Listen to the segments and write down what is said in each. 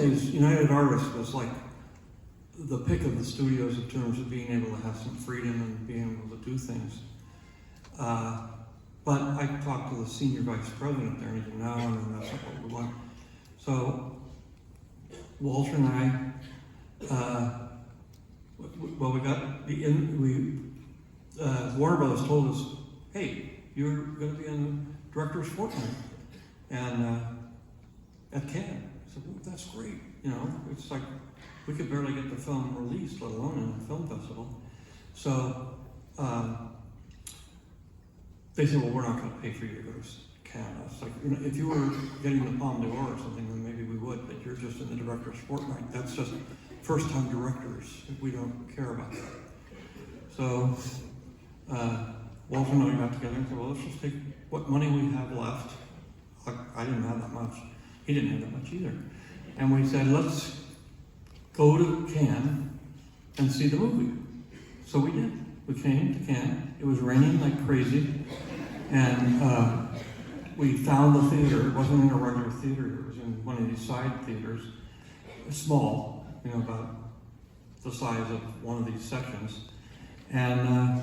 days, United Artists was like the pick of the studios in terms of being able to have some freedom and being able to do things. But I talked to the senior vice president there, and he said, no, and that's not what we want. So Walter and I, well, we got the Warner Brothers told us, hey, you're going to be in the Director's Fortnight, and at Cannes. I said, well, that's great. It's like we could barely get the film released, let alone in a film festival. So they said, well, we're not going to pay for you to go to Cannes. It's like, if you were getting the Palme d'Or or something, then maybe we would, but you're just in the Director's Fortnight. That's just first-time directors. We don't care about that. So Walter and I got together and said, well, let's just take what money we have left. I didn't have that much. He didn't have that much either. And we said, let's go to Cannes and see the movie. So we did. We came to Cannes. It was raining like crazy. And we found the theater. It wasn't in a regular theater. It was in one of these side theaters. Small, about the size of one of these sections. And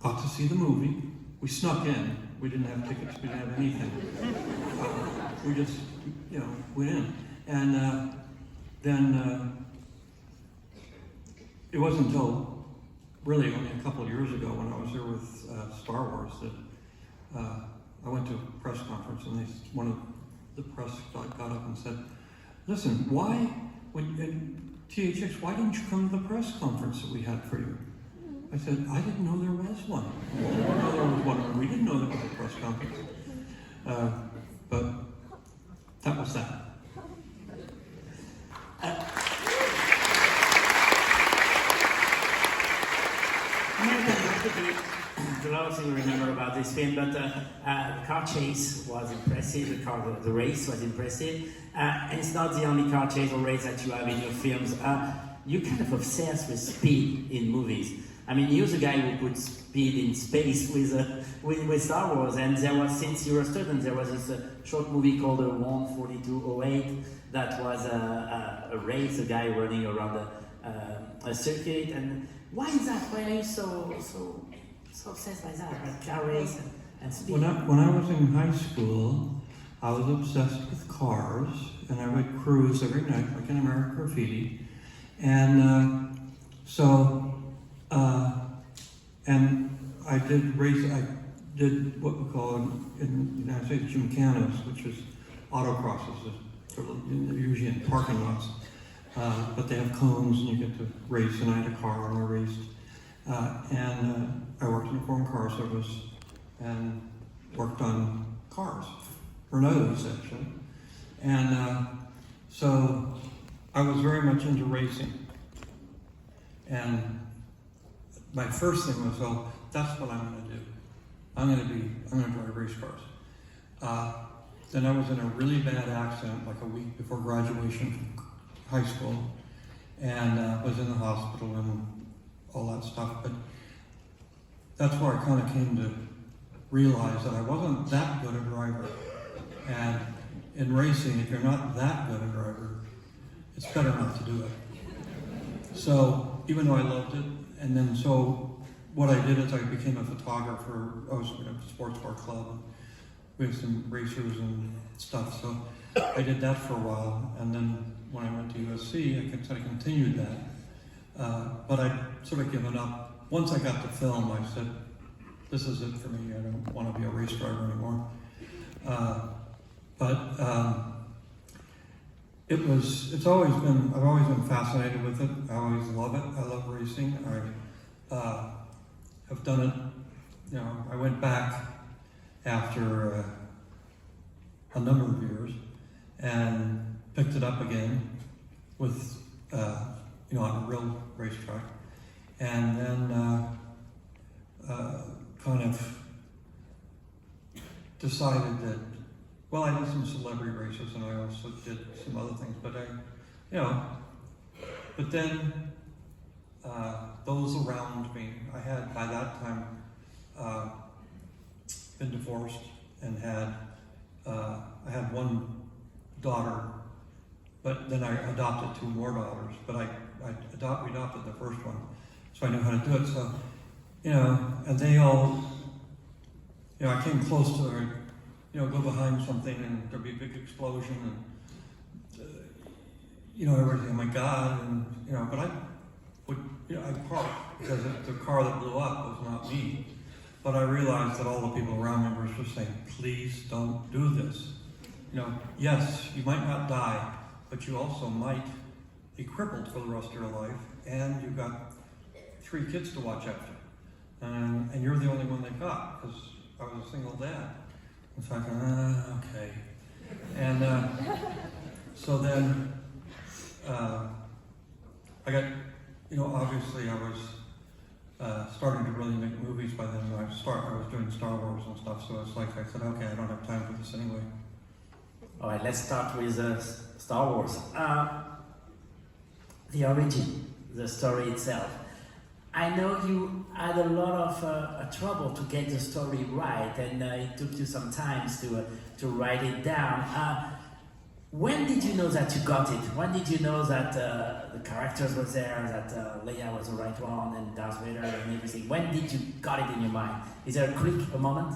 got to see the movie. We snuck in. We didn't have tickets. We didn't have anything. We just, went in. And then it wasn't until really only a couple of years ago when I was there with Star Wars that I went to a press conference, and one of the press got up and said, listen, THX, why didn't you come to the press conference that we had for you? I said, I didn't know there was one. I didn't know there was one. We didn't know there was a press conference. But that was that. A lot of things to remember about this film, but the car chase was impressive, the race was impressive, and it's not the only car chase or race that you have in your films. You're kind of obsessed with speed in movies. I mean, you're the guy who put speed in space with Star Wars, and there was, since you were a student, there was this short movie called 1:42:08 that was a race, a guy running around a circuit. And why is that? Why are you so obsessed by that, like car race and speed? When I was in high school, I was obsessed with cars, and I would cruise every night, like in American Graffiti, and and I did race. I did what we call in the United States gymkhanas, which is autocrosses, usually in parking lots. But they have cones, and you get to race. And I had a car, and I raced. And I worked in a foreign car service, and worked on cars, Renaults actually. And so I was very much into racing. And my first thing was, well, that's what I'm going to do. I'm going to drive race cars. Then I was in a really bad accident, like a week before graduation from high school, and was in the hospital and all that stuff. But that's where I kind of came to realize that I wasn't that good a driver. And in racing, if you're not that good a driver, it's better not to do it. So even though I loved it, and then so what I did is I became a photographer. I was in a sports car club with some racers and stuff. So I did that for a while, and then when I went to USC, I continued that. But I'd sort of given up. Once I got to film, I said, this is it for me. I don't want to be a race driver anymore. I've always been fascinated with it. I always love it. I love racing. I have done it, I went back after a number of years and picked it up again with, on a real racetrack. And then kind of decided that, well, I did some celebrity races and I also did some other things, but but then those around me, I had by that time been divorced and I had one daughter but then I adopted 2 more daughters. But we adopted the first one, so I knew how to do it. So, and they all, I came close to, go behind something and there'd be a big explosion and, everybody, oh my God, and, but I would, I'd park because the car that blew up was not me. But I realized that all the people around me were just saying, please don't do this. Yes, you might not die, but you also might be crippled for the rest of your life, and you've got 3 kids to watch after. And you're the only one they've got, because I was a single dad. And so I thought, okay. And so then I got, obviously I was starting to really make movies by then. I was doing Star Wars and stuff, so it's like I said, okay, I don't have time for this anyway. All right, let's start with Star Wars. The origin, the story itself. I know you had a lot of trouble to get the story right, and it took you some time to write it down. When did you know that you got it? When did you know that the characters were there, that Leia was the right one, and Darth Vader and everything? When did you got it in your mind? Is there a moment?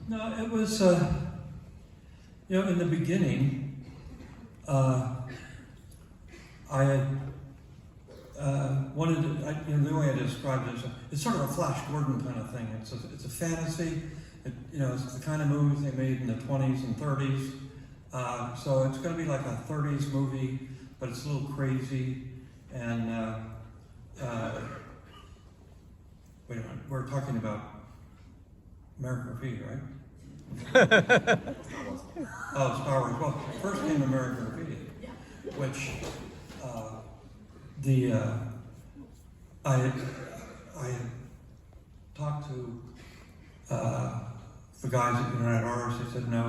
No, it was, in the beginning, I had wanted to, the way I described it, it's sort of a Flash Gordon kind of thing. It's a fantasy. It's the kind of movies they made in the 20s and 30s. So it's going to be like a 30s movie, but it's a little crazy. And wait a minute, we're talking about American Graffiti, right? Oh, Star Wars. Well, first came American Graffiti, which I had talked to the guys at United Artists. They said, no,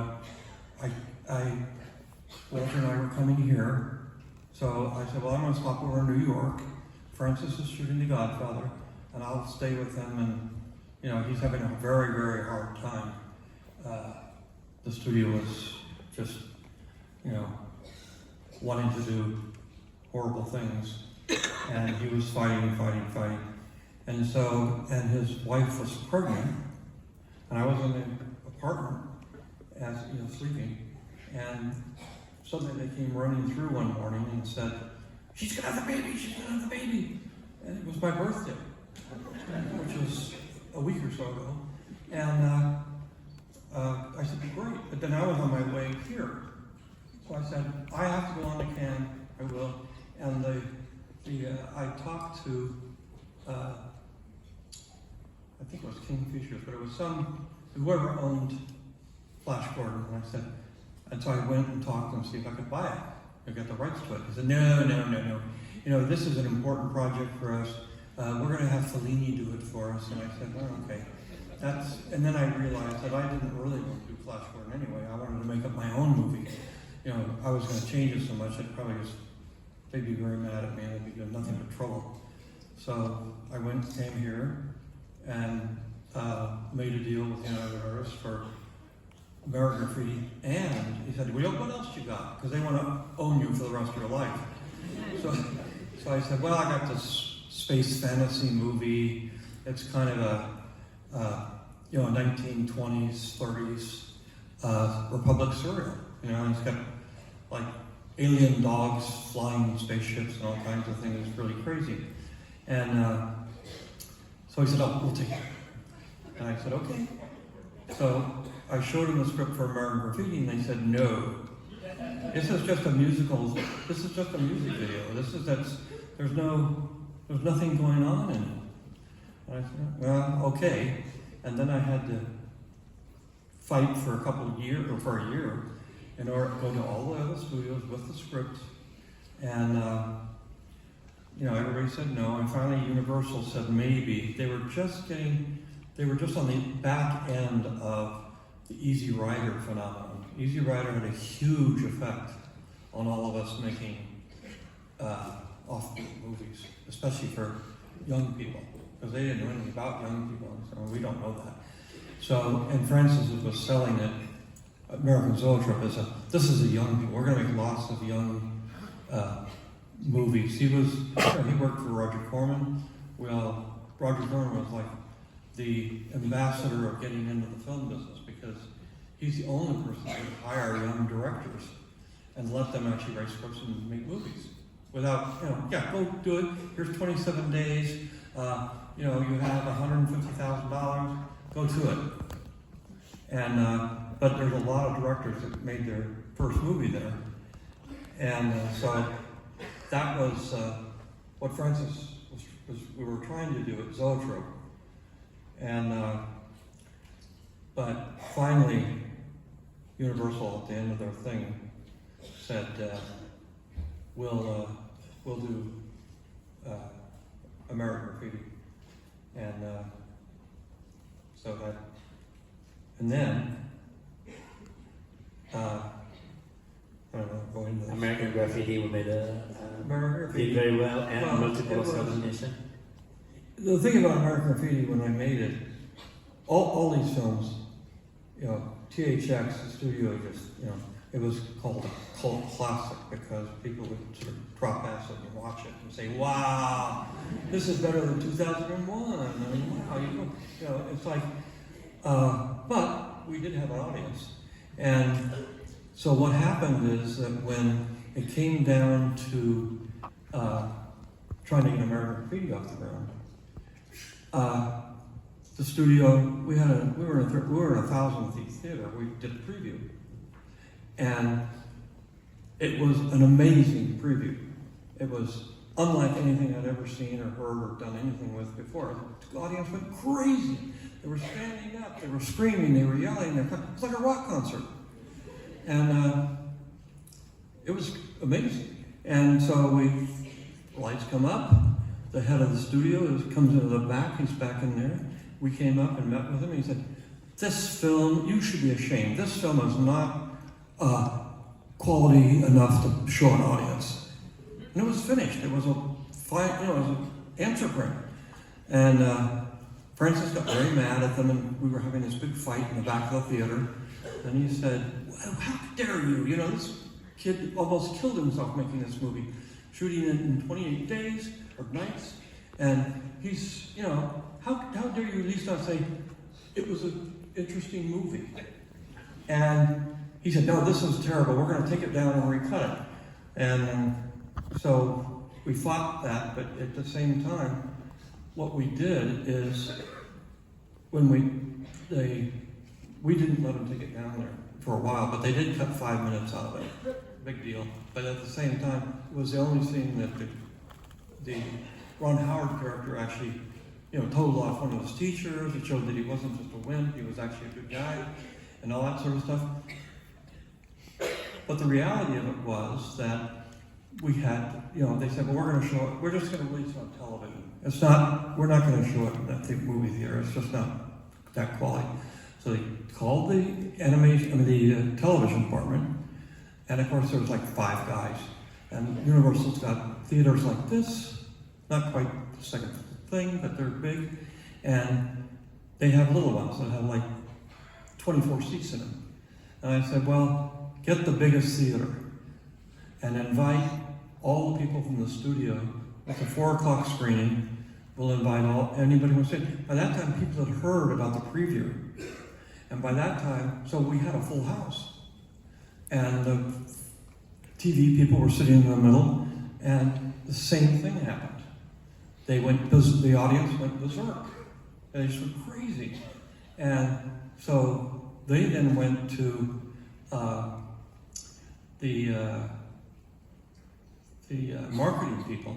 Walter and I were coming here. So I said, well, I'm going to stop over in New York. Francis is shooting The Godfather, and I'll stay with him. And, he's having a very, very hard time. The studio was just, wanting to do horrible things. And he was fighting. And so, and his wife was pregnant, and I was in the apartment, as sleeping, and suddenly they came running through one morning and said, she's gonna have the baby, and it was my birthday, which was a week or so ago, and I said, great, but then I was on my way here, so I said, I have to go on to Cannes, I will, and I talked to, I think it was Kingfisher, but it was whoever owned Flash Gordon, and I said, and so I went and talked to him to see if I could buy it. I got the rights to it. He said, no. This is an important project for us. We're going to have Fellini do it for us. And I said, well, okay. And then I realized that I didn't really want to do Flash Gordon anyway. I wanted to make up my own movie. I was going to change it so much, they'd be very mad at me, and they'd be doing nothing but trouble. So I came here, and made a deal with United Artists for American Graffiti, and he said, well, what else you got? Because they want to own you for the rest of your life. So I said, well, I got this space fantasy movie. It's kind of a 1920s, 30s Republic serial. And it's got like alien dogs flying spaceships and all kinds of things. It's really crazy. And so he said, oh, we'll take it. And I said, okay. So I showed them the script for American Graffiti, and they said, no. This is just a musical, this is just a music video. There's nothing going on in it. And I said, well, okay. And then I had to fight for a year, in order to go to all the other studios with the script. And, everybody said no, and finally Universal said maybe. They were just on the back end of the Easy Rider phenomenon. Easy Rider had a huge effect on all of us making offbeat movies, especially for young people, because they didn't know anything about young people, so we don't know that. So, and Francis was selling it American Zoetrope this is a young people. We're going to make lots of young movies. He worked for Roger Corman. Well, Roger Corman was like the ambassador of getting into the film business because he's the only person who could hire young directors and let them actually write scripts and make movies without, go do it. Here's 27 days. You have $150,000. Go to it. And but there's a lot of directors that made their first movie there, and so that was what Francis we were trying to do at Zoetrope. And but finally, Universal at the end of their thing said, we'll do American Graffiti, and so that, and then I don't know, going to American Graffiti we made American Graffiti did very well and Well, multiple it was- recognition. The thing about American Graffiti, when I made it, all these films, THX, the studio just, it was called a cult classic because people would sort of drop acid and watch it and say, wow, this is better than 2001. I mean, wow, it's like, but we did have an audience. And so what happened is that when it came down to trying to get American Graffiti off the ground, the studio, we were in a 1,000-seat theater. We did a preview, and it was an amazing preview. It was unlike anything I'd ever seen or heard or done anything with before. The audience went crazy. They were standing up, they were screaming, they were yelling. It was like a rock concert, and it was amazing. And so lights come up. The head of the studio comes into the back. He's back in there. We came up and met with him. He said, "This film, you should be ashamed. This film is not quality enough to show an audience." And it was finished. It was it was an answer print. And Francis got very mad at them, and we were having this big fight in the back of the theater. And he said, "Well, how dare you? This kid almost killed himself making this movie, shooting it in 28 days or nights, and he's, how dare you at least not say it was an interesting movie?" And he said, "No, this is terrible. We're going to take it down and recut it." And so we fought that, but at the same time, what we did is when we didn't let them take it down there for a while, but they did cut 5 minutes out of it. Big deal. But at the same time, it was the only scene that the Ron Howard character actually, told off one of his teachers. It showed that he wasn't just a wimp, he was actually a good guy, and all that sort of stuff. But the reality of it was that we had, they said, "Well, we're going to show it. We're just going to release it on television. We're not going to show it in that movie theater. It's just not that quality." So they called the television department, and of course there was like 5 guys. And Universal's got theaters like this, not quite the second thing, but they're big, and they have little ones that have like 24 seats in them. And I said, "Well, get the biggest theater and invite all the people from the studio. It's a 4 o'clock screening. We'll invite anybody who wants to." By that time, people had heard about the preview. And by that time, so we had a full house. And the TV people were sitting in the middle, and the same thing happened. The audience went berserk. They just went crazy. And so they then went to the marketing people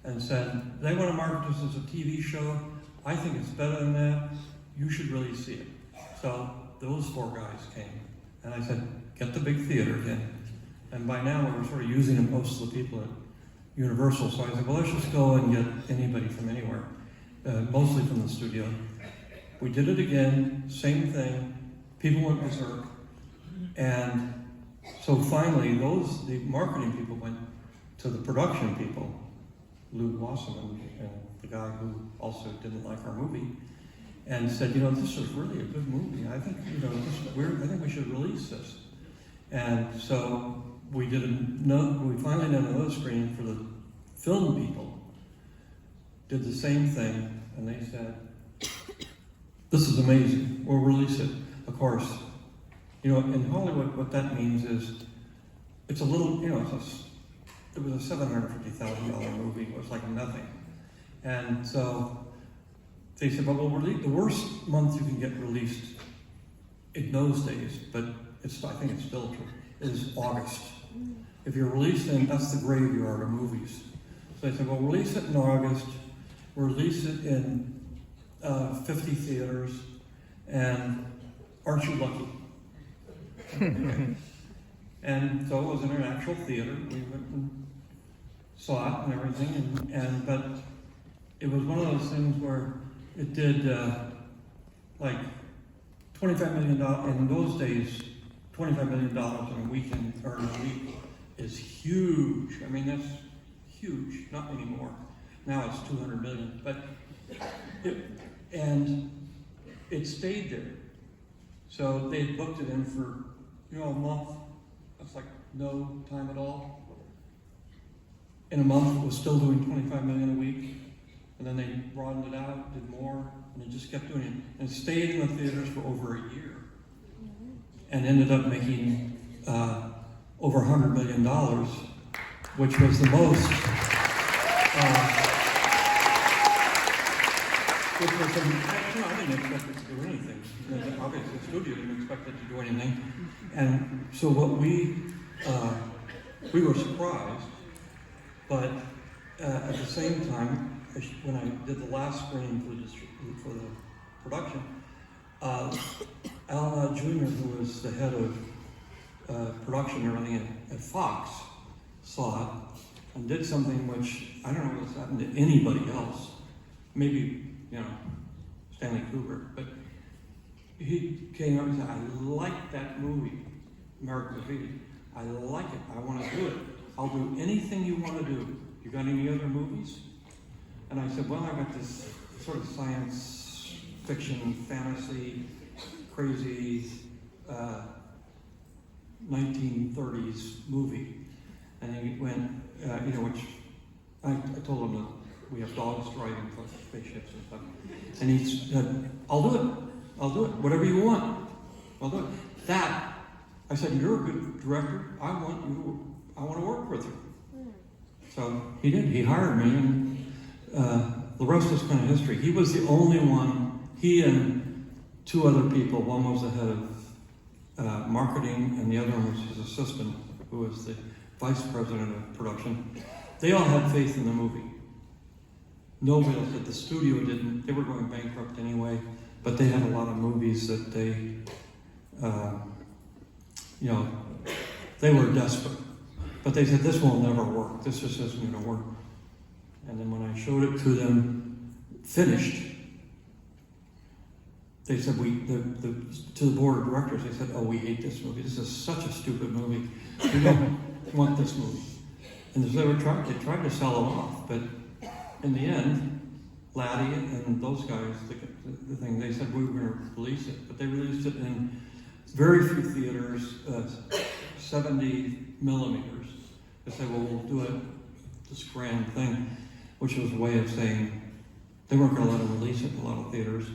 and said, "They want to market this as a TV show. I think it's better than that. You should really see it." So those 4 guys came, and I said, "Get the big theater again." And by now we were sort of using most of the people at Universal, so I said, "Well, let's just go and get anybody from anywhere, mostly from the studio." We did it again, same thing. People went berserk, and so finally the marketing people went to the production people, Lou Wasserman and the guy who also didn't like our movie, and said, this is really a good movie. I think, I think we should release this. And so we finally did another screening for the film people, did the same thing, and they said, this is amazing, we'll release it. Of course, in Hollywood, what that means is, it's a little, it was a $750,000 movie, it was like nothing. And so they said, well, the worst month you can get released in those days, but I think it's still true, is August. If you're released that's the graveyard of movies. So they said, well, release it in August, release it in 50 theaters, and aren't you lucky? Okay. And so it was in an actual theater. We went and saw it and everything, but it was one of those things where it did like $25 million in those days. $25 million in a weekend or in a week is huge. I mean, that's huge. Not anymore. Now it's 200 million. But it stayed there. So they booked it in for a month. That's like no time at all. In a month, it was still doing 25 million a week. And then they broadened it out, did more, and they just kept doing it. And it stayed in the theaters for over a year. And ended up making over $100 million, which was the most. I didn't expect it to do anything. Obviously, the studio didn't expect it to do anything. And so we were surprised, but at the same time, when I did the last screening for the production, Al Jr., who was the head of production and everything at Fox, saw it and did something which I don't know what's happened to anybody else. Maybe, Stanley Kubrick, but he came up and said, I like that movie, American Graffiti. I like it. I want to do it. I'll do anything you want to do. You got any other movies? And I said, well, I got this sort of science fiction, fantasy, crazy 1930s movie. And he went, which I told him that we have dogs driving spaceships and stuff. And he said, I'll do it. I'll do it. Whatever you want. I'll do it. I said, you're a good director. I want to work with you. So he did. He hired me, and the rest is kind of history. He was the only one, he and two other people. One was the head of marketing, and the other one was his assistant, who was the vice president of production. They all had faith in the movie. Nobody else did. The studio didn't. They were going bankrupt anyway, but they had a lot of movies that they were desperate. But they said, this will never work. This just isn't going to work. And then when I showed it to them, finished, they said, to the board of directors, they said, oh, we hate this movie. This is such a stupid movie. We don't want this movie. And so they tried to sell it off, but in the end, Laddie and those guys, the thing, they said we were going to release it, but they released it in very few theaters, 70 millimeters. They said, well, we'll do it, this grand thing, which was a way of saying they weren't going to let them release it in a lot of theaters.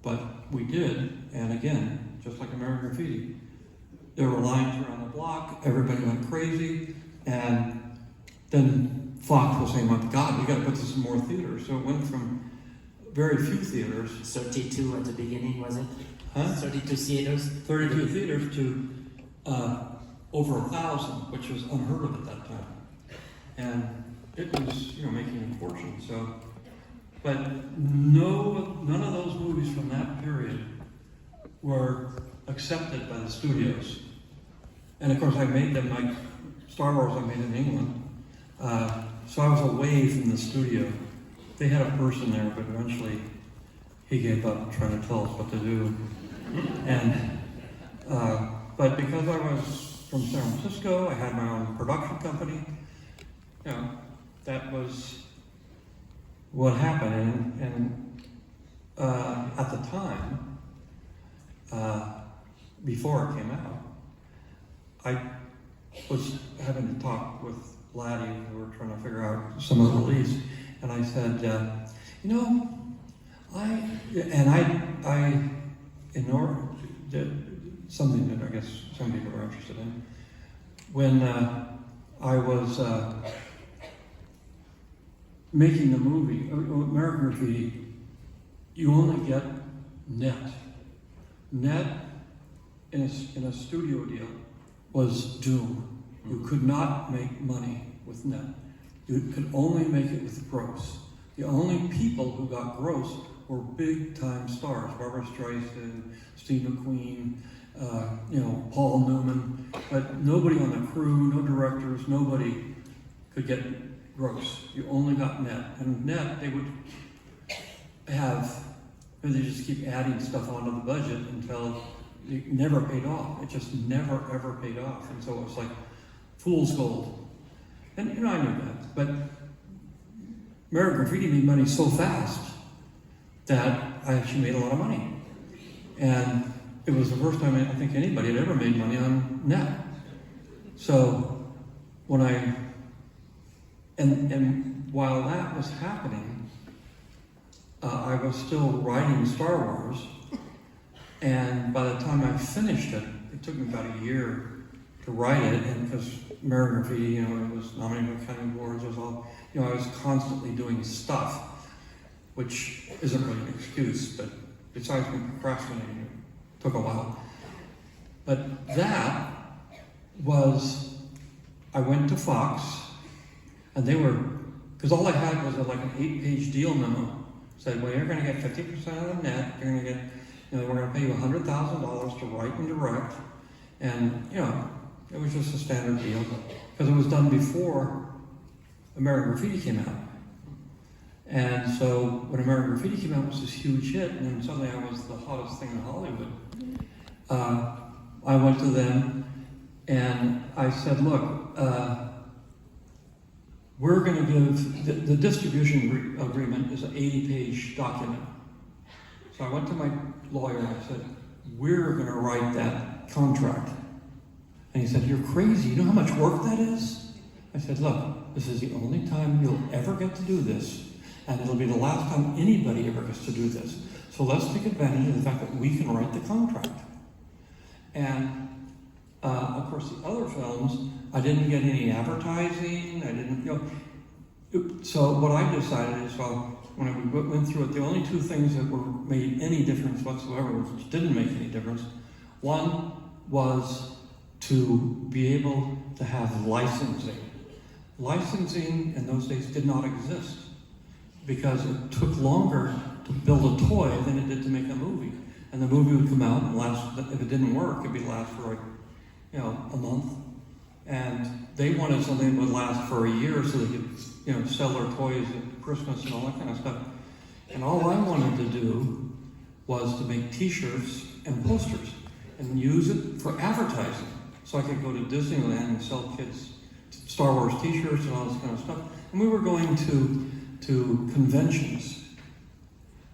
But we did, and again, just like American Graffiti, there were lines around the block, everybody went crazy, and then Fox was saying, my God, we got to put this in more theaters. So it went from very few theaters. 32 at the beginning, was it? Huh? 32 theaters? 32 theaters to over 1,000, which was unheard of at that time. And it was, making a fortune. So, but none of those movies from that period were accepted by the studios. And of course, I made them like Star Wars. I made in England, so I was away from the studio. They had a person there, but eventually he gave up trying to tell us what to do. And but because I was from San Francisco, I had my own production company. That was what happened. And at the time, before it came out, I was having to talk with Laddie, we were trying to figure out some of the release, and I said, you know, in order, something that I guess some people are interested in, when I was making the movie, American Graffiti, you only get net. Net in a studio deal was doom. You could not make money with net. You could only make it with gross. The only people who got gross were big-time stars: Barbara Streisand, Steve McQueen, Paul Newman. But nobody on the crew, no directors, nobody could get gross. You only got net. And net, they would have, they just keep adding stuff onto the budget until it never paid off. It just never, ever paid off. And so it was like fool's gold. And I knew that. But American Graffiti made money so fast that I actually made a lot of money. And it was the first time I think anybody had ever made money on net. So when and while that was happening, I was still writing Star Wars. And by the time I finished it, it took me about a year to write it, and because American Graffiti, it was nominated for Academy Awards, it was all, I was constantly doing stuff, which isn't really an excuse, but besides me procrastinating, it took a while. But that was, I went to Fox, and they were, because all I had was like an 8-page deal memo. Said, well, you're going to get 50% of the net, you're going to get, we're going to pay you $100,000 to write and direct, and, it was just a standard deal, because it was done before American Graffiti came out. And so when American Graffiti came out, it was this huge hit, and then suddenly I was the hottest thing in Hollywood. I went to them, and I said, look, we're going to give, the distribution agreement is an 80-page document. So I went to my lawyer and I said, we're going to write that contract. And he said, you're crazy, you know how much work that is? I said, look, this is the only time you'll ever get to do this, and it'll be the last time anybody ever gets to do this. So let's take advantage of the fact that we can write the contract. And of course, the other films, I didn't get any advertising, I didn't, so what I decided is, well, when I went through it, the only two things that made any difference whatsoever, which didn't make any difference, one was to be able to have licensing. Licensing in those days did not exist because it took longer to build a toy than it did to make a movie. And the movie would come out and last, if it didn't work, it'd be last for a month. And they wanted something that would last for a year so they could, sell their toys at Christmas and all that kind of stuff. And all I wanted to do was to make t-shirts and posters and use it for advertising. So I could go to Disneyland and sell kids Star Wars t-shirts and all this kind of stuff. And we were going to conventions.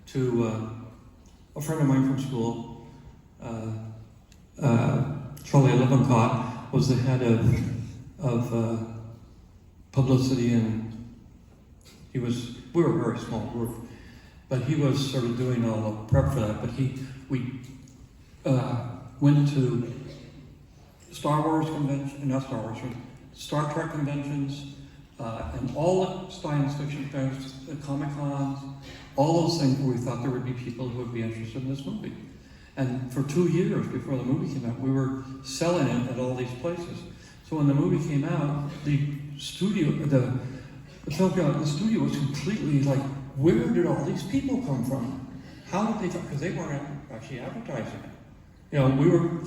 To a friend of mine from school, Charlie Lippincott, was the head of publicity, and we were a very small group, but he was sort of doing all the prep for that. But we went to Star Wars convention, not Star Wars, Star Trek conventions, and all the science fiction things, the Comic-Cons, all those things where we thought there would be people who would be interested in this movie. And for 2 years before the movie came out, we were selling it at all these places. So when the movie came out, the studio, the studio was completely like, where did all these people come from? How did they come? Because they weren't actually advertising it. We were,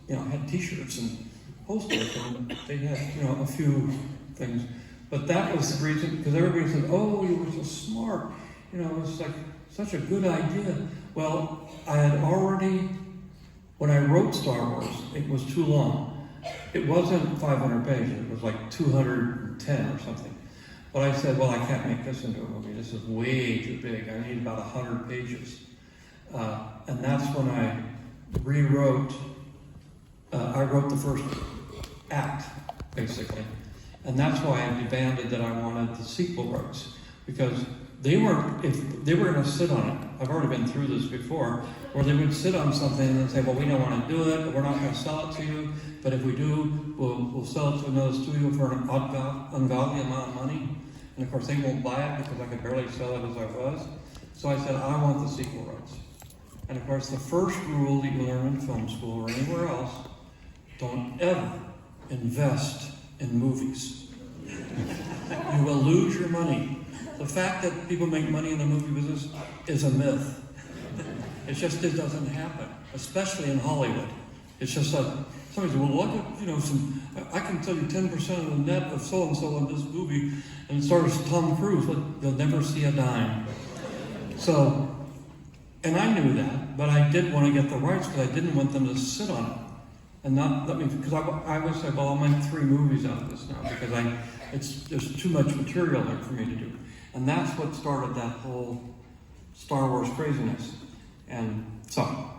had t-shirts and posters, and they had, a few things. But that was the reason, because everybody said, oh, you were so smart. It was like such a good idea. Well, I had already, when I wrote Star Wars, it was too long. It wasn't 500 pages, it was like 210 or something. But I said, well, I can't make this into a movie. This is way too big. I need about 100 pages. And that's when I rewrote, I wrote the first act, basically. And that's why I demanded that I wanted the sequel rights. Because if they were going to sit on it, I've already been through this before, where they would sit on something and say, well, we don't want to do it, we're not going to sell it to you, but if we do, we'll sell it to another studio for an ungodly amount of money. And of course, they won't buy it because I could barely sell it as I was. So I said, I want the sequel rights. And of course, the first rule that you learn in film school or anywhere else, don't ever invest in movies. You will lose your money. The fact that people make money in the movie business is a myth. It doesn't happen, especially in Hollywood. It's just like, somebody says, well, look at, I can tell you 10% of the net of so-and-so in this movie, and it stars Tom Cruise, but they'll never see a dime. So, and I knew that, but I did want to get the rights because I didn't want them to sit on it. And not let me, because I would say, well, I'll make 3 movies out of this now, because there's too much material there for me to do. And that's what started that whole Star Wars craziness. And so,